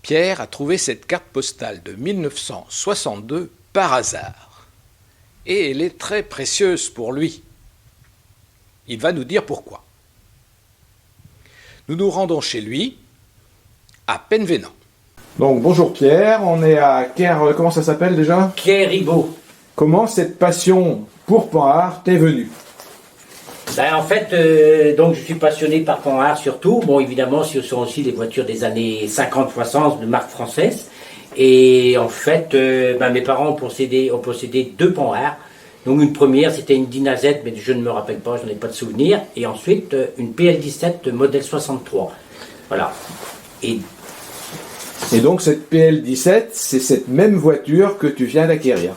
Pierre a trouvé cette carte postale de 1962 par hasard. Et elle est très précieuse pour lui. Il va nous dire pourquoi. Nous nous rendons chez lui, à Penvénan. Donc bonjour Pierre, on est à Ker, comment ça s'appelle déjà? Ker-Ribaud. Comment cette passion pour Panhard t'est venue? En fait, donc je suis passionné par Panhard surtout. Bon, évidemment, ce sont aussi les voitures des années 50-60 de marque française. Et en fait, mes parents ont possédé deux Panhard. Donc une première, c'était une Dinazette, mais je ne me rappelle pas, je n'en ai pas de souvenir. Et ensuite, une PL17 modèle 63. Voilà. Et donc cette PL17, c'est cette même voiture que tu viens d'acquérir?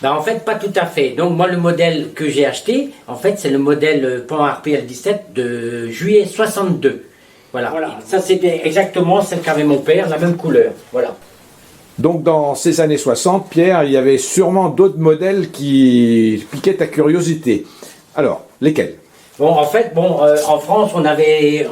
En fait, pas tout à fait. Donc moi, le modèle que j'ai acheté, en fait, c'est le modèle Panhard PL17 de juillet 62. Voilà. Ça, c'était exactement celle qu'avait mon père, la même couleur. Voilà. Donc dans ces années 60, Pierre, il y avait sûrement d'autres modèles qui piquaient ta curiosité. Alors, lesquels? Bon, en fait, en France, on avait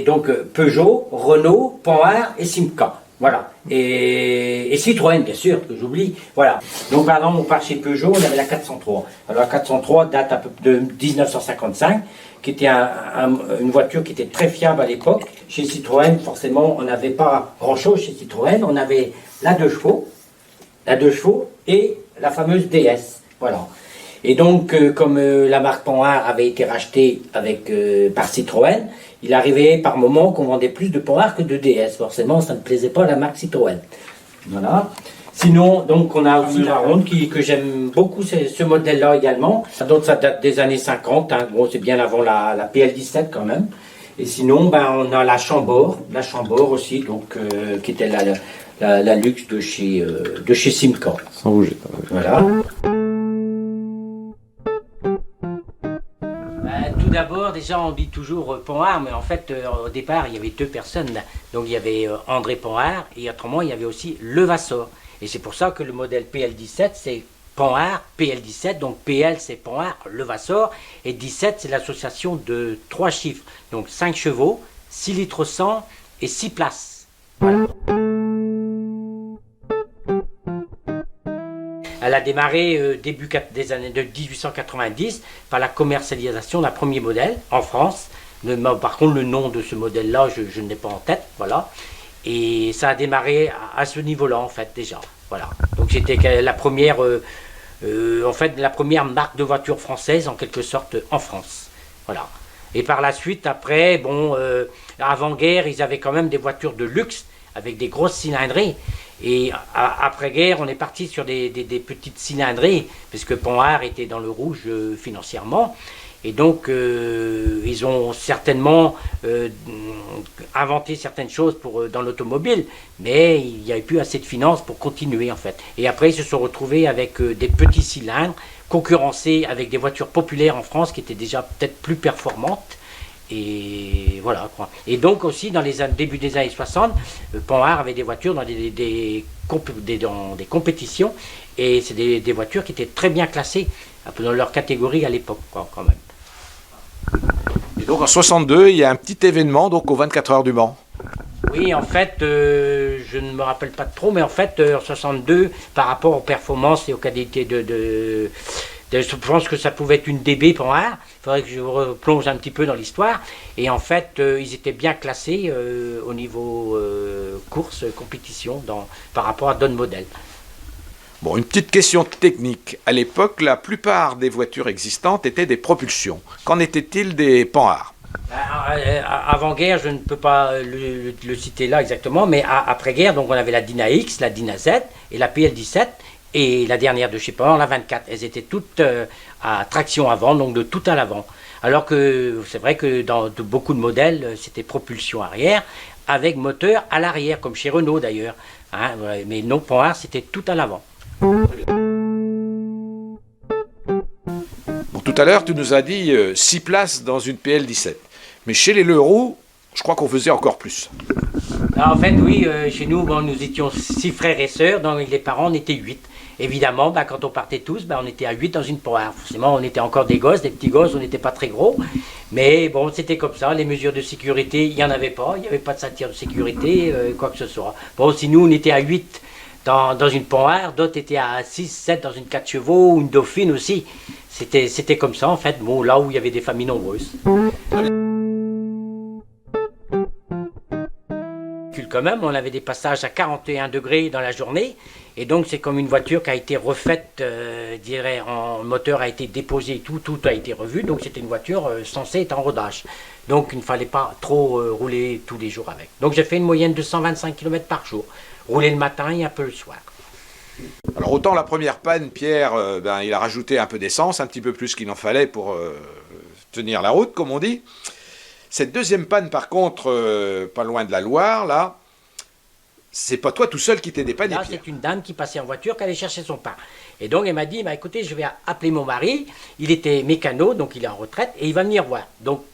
donc Peugeot, Renault, Panhard et Simca. Voilà. Et Citroën, bien sûr, que j'oublie. Voilà. Donc, par exemple, on part chez Peugeot, on avait la 403. Alors, la 403 date à peu de 1955, qui était une voiture qui était très fiable à l'époque. Chez Citroën, forcément, on n'avait pas grand-chose chez Citroën. On avait la 2 chevaux et la fameuse DS. Voilà. Et donc, comme la marque Panhard avait été rachetée par Citroën, il arrivait par moment qu'on vendait plus de Panhard que de DS. Forcément, ça ne plaisait pas à la marque Citroën. Voilà. Sinon, donc, on a aussi la Ronde que j'aime beaucoup, ce modèle-là également. Donc, ça date des années 50. Hein. Bon, c'est bien avant la PL17 quand même. Et sinon, on a la Chambord aussi, donc, qui était la luxe de chez Simca. Sans bouger. Voilà. Tout d'abord, déjà, on dit toujours Panhard, mais en fait, au départ, il y avait deux personnes. Donc, il y avait André Panhard, et autrement, il y avait aussi Levasseur. Et c'est pour ça que le modèle PL17, c'est Panhard PL17. Donc, PL, c'est Panhard Levasseur, et 17, c'est l'association de 3 chiffres. Donc, 5 chevaux, 6 litres 100 et 6 places. Voilà. Elle a démarré début des années de 1890 par la commercialisation d'un premier modèle en France. Par contre, le nom de ce modèle-là, je ne l'ai pas en tête. Voilà. Et ça a démarré à ce niveau-là, en fait, déjà. Voilà. Donc, c'était la première, la première marque de voiture française, en quelque sorte, en France. Voilà. Et par la suite, après, avant-guerre, ils avaient quand même des voitures de luxe avec des grosses cylindrées. Et après-guerre, on est parti sur des petites cylindrées, parce que Panhard était dans le rouge financièrement. Et donc, ils ont certainement inventé certaines choses dans l'automobile, mais il n'y avait plus assez de finances pour continuer, en fait. Et après, ils se sont retrouvés avec des petits cylindres, concurrencés avec des voitures populaires en France, qui étaient déjà peut-être plus performantes. Et voilà quoi. Et donc aussi dans les début des années 60, Panhard avait des voitures dans des compétitions, et c'est des voitures qui étaient très bien classées dans leur catégorie à l'époque quand même. Et donc en 62, il y a un petit événement donc aux 24 heures du Mans. Oui, en fait, je ne me rappelle pas trop, mais en fait en 62, par rapport aux performances et aux qualités je pense que ça pouvait être une DB Panhard. Il faudrait que je replonge un petit peu dans l'histoire. Et en fait, ils étaient bien classés au niveau course, compétition, par rapport à d'autres modèles. Bon, une petite question technique. À l'époque, la plupart des voitures existantes étaient des propulsions. Qu'en était-il des Panhard? Avant-guerre, je ne peux pas le citer là exactement, mais après-guerre, donc on avait la Dina X, la Dina Z et la PL17. Et la dernière de chez Panhard, la 24, elles étaient toutes à traction avant, donc de tout à l'avant. Alors que c'est vrai que dans beaucoup de modèles, c'était propulsion arrière, avec moteur à l'arrière, comme chez Renault d'ailleurs. Hein, mais non, Panhard, c'était tout à l'avant. Bon, tout à l'heure, tu nous as dit 6 places dans une PL17. Mais chez les Leroux, je crois qu'on faisait encore plus. Alors, en fait, oui, chez nous, nous étions 6 frères et sœurs, donc les parents, on était 8. évidemment, quand on partait tous, on était à 8 dans une poire. Forcément, on était encore des gosses, des petits gosses, on n'était pas très gros. Mais bon, c'était comme ça. Les mesures de sécurité, il n'y en avait pas. Il n'y avait pas de ceinture de sécurité, quoi que ce soit. Bon, si nous, on était à 8 dans une poire, d'autres étaient à 6, 7 dans une 4 chevaux ou une dauphine aussi. C'était comme ça, en fait, bon, là où il y avait des familles nombreuses. Quand même, on avait des passages à 41 degrés dans la journée, et donc c'est comme une voiture qui a été refaite, le moteur a été déposé, tout a été revu, donc c'était une voiture censée être en rodage. Donc il ne fallait pas trop rouler tous les jours avec. Donc j'ai fait une moyenne de 125 km par jour, rouler le matin et un peu le soir. Alors autant la première panne, Pierre, il a rajouté un peu d'essence, un petit peu plus qu'il en fallait pour tenir la route, comme on dit. Cette deuxième panne, par contre, pas loin de la Loire, là, c'est pas toi tout seul qui t'es dépanné, Là, Pierre. c'est une dame qui passait en voiture, qui allait chercher son pain. Et donc, elle m'a dit, écoutez, je vais appeler mon mari. Il était mécano, donc il est en retraite, et il va venir voir. Donc,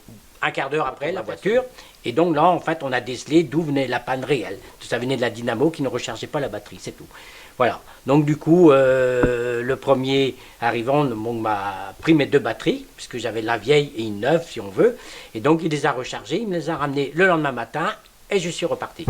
un quart d'heure après, la voiture. Et donc là, en fait, on a décelé d'où venait la panne réelle. Ça venait de la dynamo qui ne rechargeait pas la batterie, c'est tout. Voilà. Donc, du coup, le premier arrivant m'a pris mes 2 batteries, puisque j'avais la vieille et une neuve, si on veut. Et donc, il les a rechargées, il me les a ramenées le lendemain matin, et je suis reparti.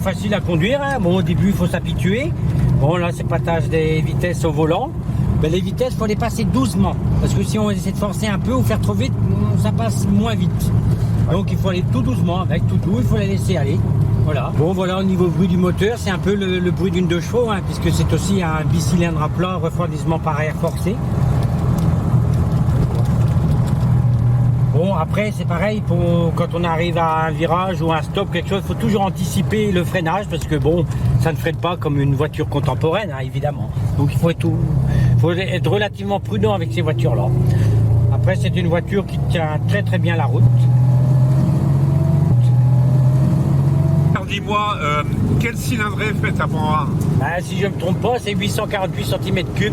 Facile à conduire, hein. Bon, au début il faut s'habituer. Bon, là c'est partage des vitesses au volant. Ben, les vitesses, il faut les passer doucement, parce que si on essaie de forcer un peu ou faire trop vite, ça passe moins vite. Donc il faut aller tout doucement, avec tout doux, il faut la laisser aller. Voilà. Bon, voilà, au niveau bruit du moteur, c'est un peu le bruit d'une 2 chevaux, hein, puisque c'est aussi un bicylindre à plat, refroidissement par air forcé. Bon, après, c'est pareil, quand on arrive à un virage ou un stop, quelque chose, il faut toujours anticiper le freinage, parce que bon, ça ne freine pas comme une voiture contemporaine, hein, évidemment. Donc il faut être relativement prudent avec ces voitures-là. Après, c'est une voiture qui tient très très bien la route. Alors dis-moi, quelle cylindrée fait ta Panhard? Si je ne me trompe pas, c'est 848 cm3,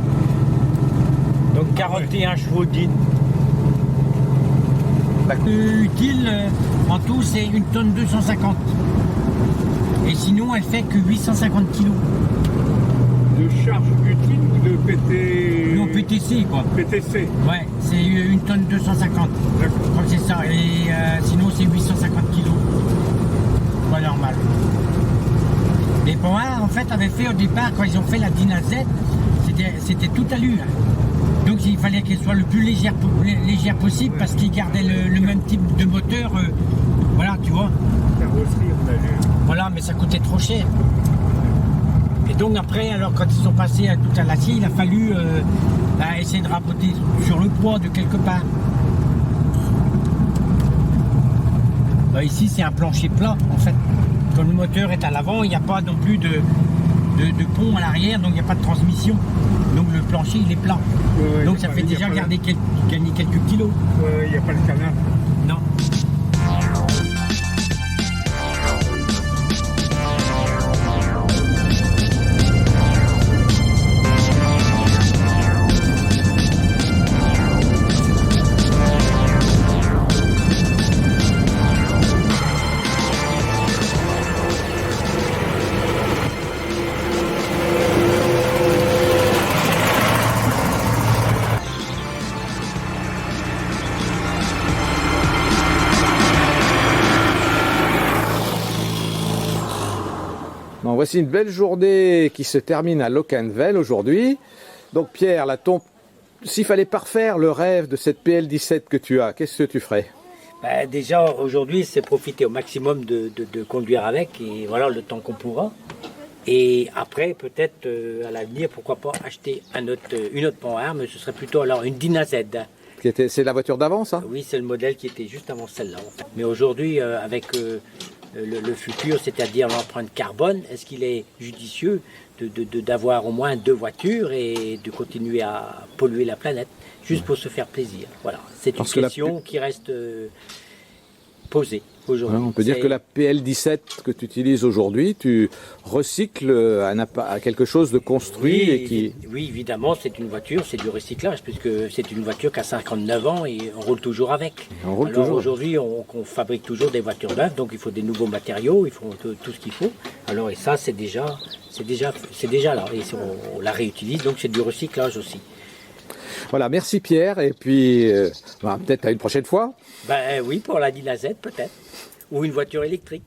donc 41 chevaux d'île. Utile, en tout, c'est 1 tonne 250. Et sinon, elle fait que 850 kg. De charge utile ou de PT... Non, PTC, quoi. PTC. Ouais, c'est 1 tonne 250. Je crois que c'est ça. Et sinon, c'est 850 kg. Pas normal. Les Panhard, en fait, avaient fait au départ, quand ils ont fait la Dyna Z, c'était tout allure. Donc il fallait qu'elle soit le plus légère possible parce qu'il gardait le même type de moteur. Voilà, tu vois. Carrosserie, on a vu. Voilà, mais ça coûtait trop cher. Et donc après, alors quand ils sont passés à tout à l'acier, il a fallu essayer de raboter sur le poids de quelque part. Ici, c'est un plancher plat en fait. Quand le moteur est à l'avant, il n'y a pas non plus de pont à l'arrière, donc il n'y a pas de transmission. Donc le plancher, il est plat. Donc ça fait déjà gagner quelques kilos. Il n'y a pas le canard. Non. Bon, voici une belle journée qui se termine à Locquenvel aujourd'hui. Donc Pierre, s'il fallait parfaire le rêve de cette PL17 que tu as, qu'est-ce que tu ferais? Déjà aujourd'hui, c'est profiter au maximum de conduire avec et voilà le temps qu'on pourra. Et après, peut-être à l'avenir, pourquoi pas acheter une autre Panhard, mais ce serait plutôt alors une Dyna Z. C'est la voiture d'avant, ça? Oui, c'est le modèle qui était juste avant celle-là. En fait. Mais aujourd'hui, avec le futur, c'est-à-dire l'empreinte carbone, est-ce qu'il est judicieux d'avoir au moins 2 voitures et de continuer à polluer la planète, juste pour se faire plaisir? Voilà, c'est une question qui reste posée aujourd'hui. On peut dire que la PL17 que tu utilises aujourd'hui, tu recycles à quelque chose de construit oui, et qui... Oui, évidemment, c'est une voiture, c'est du recyclage, puisque c'est une voiture qui a 59 ans et on roule toujours avec. Alors aujourd'hui, on fabrique toujours des voitures neuves, donc il faut des nouveaux matériaux, il faut tout ce qu'il faut. Alors et ça, c'est déjà là, et on la réutilise, donc c'est du recyclage aussi. Voilà, merci Pierre, et puis peut-être à une prochaine fois. Oui, pour la Dyna Z peut-être, ou une voiture électrique.